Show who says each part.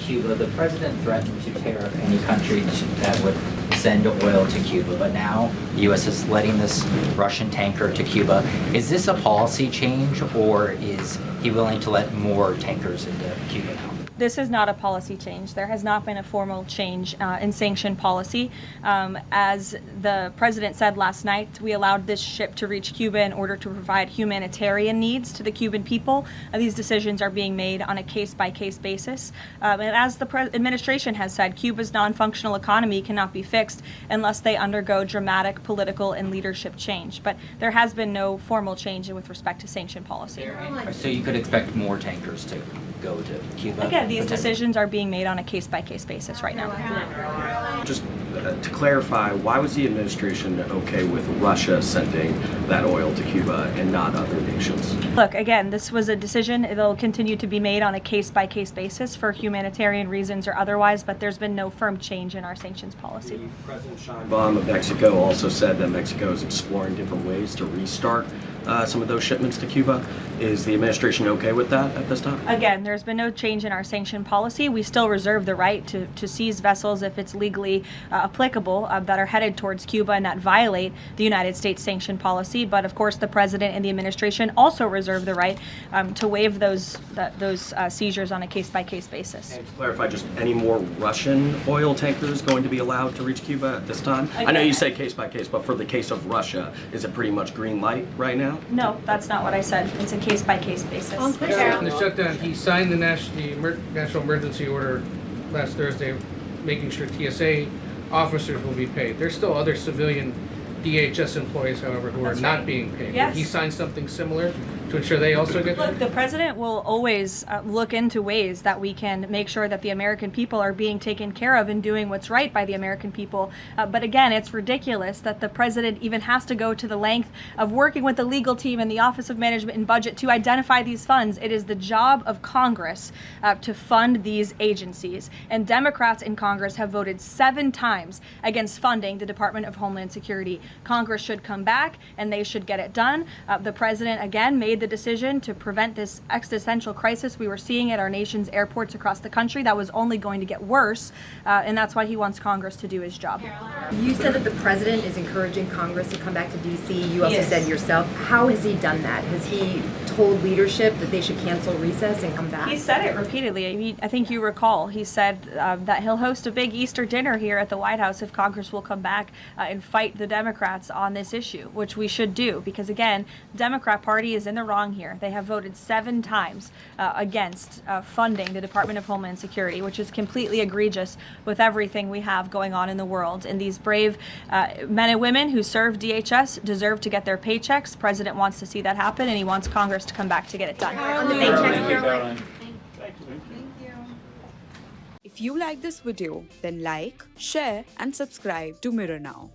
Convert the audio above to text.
Speaker 1: Cuba, the president threatened to tariff any country that would send oil to Cuba, but now the U.S. is letting this Russian tanker to Cuba. Is this a policy change, or is he willing to let more tankers into Cuba now?
Speaker 2: This is not a policy change. There has not been a formal change in sanction policy. As the president said last night, we allowed this ship to reach Cuba in order to provide humanitarian needs to the Cuban people. These decisions are being made on a case-by-case basis. And as the administration has said, Cuba's non-functional economy cannot be fixed unless they undergo dramatic political and leadership change. But there has been no formal change with respect to sanction policy.
Speaker 1: So you could expect more tankers to go to Cuba?
Speaker 2: Again, these decisions are being made on a case-by-case basis right now.
Speaker 3: Just to clarify, why was the administration okay with Russia sending that oil to Cuba and not other nations?
Speaker 2: Look, again, this was a decision. It'll continue to be made on a case-by-case basis for humanitarian reasons or otherwise, but there's been no firm change in our sanctions policy.
Speaker 3: President Sheinbaum of Mexico also said that Mexico is exploring different ways to restart some of those shipments to Cuba. Is the administration okay with that at this time?
Speaker 2: Again, there's been no change in our sanction policy. We still reserve the right to seize vessels if it's legally applicable that are headed towards Cuba and that violate the United States sanction policy. But of course, the president and the administration also reserve the right to waive those seizures on a case-by-case basis.
Speaker 3: And to clarify, just any more Russian oil tankers going to be allowed to reach Cuba at this time? Again, I know you say case-by-case, but for the case of Russia, is it pretty much green light right now?
Speaker 2: No, that's not what I said. It's a case-by-case basis.
Speaker 4: In the shutdown, he signed the national emergency order last Thursday, making sure TSA officers will be paid. There's still other civilian DHS employees, however, who are not being paid.
Speaker 2: Yes.
Speaker 4: He signed something similar to ensure they also get paid?
Speaker 2: Look, the president will always look into ways that we can make sure that the American people are being taken care of and doing what's right by the American people. But again, it's ridiculous that the president even has to go to the length of working with the legal team and the Office of Management and Budget to identify these funds. It is the job of Congress to fund these agencies. And Democrats in Congress have voted 7 times against funding the Department of Homeland Security. Congress should come back and they should get it done. The president, again, made the decision to prevent this existential crisis we were seeing at our nation's airports across the country that was only going to get worse, and that's why he wants Congress to do his job.
Speaker 5: You said that the president is encouraging Congress to come back to D.C. You also said yourself. How has he done that? Has he told leadership that they should cancel recess and come back?
Speaker 2: He said it repeatedly. I think you recall, he said that he'll host a big Easter dinner here at the White House if Congress will come back and fight the Democrats on this issue, which we should do, because again, the Democrat Party is in the wrong here. They have voted 7 times against funding the Department of Homeland Security, which is completely egregious with everything we have going on in the world. And these brave men and women who serve DHS deserve to get their paychecks. The president wants to see that happen, and he wants Congress to come back to get it done.
Speaker 5: On the paychecks, Caroline.
Speaker 6: If you like this video, then like, share and subscribe to Mirror Now.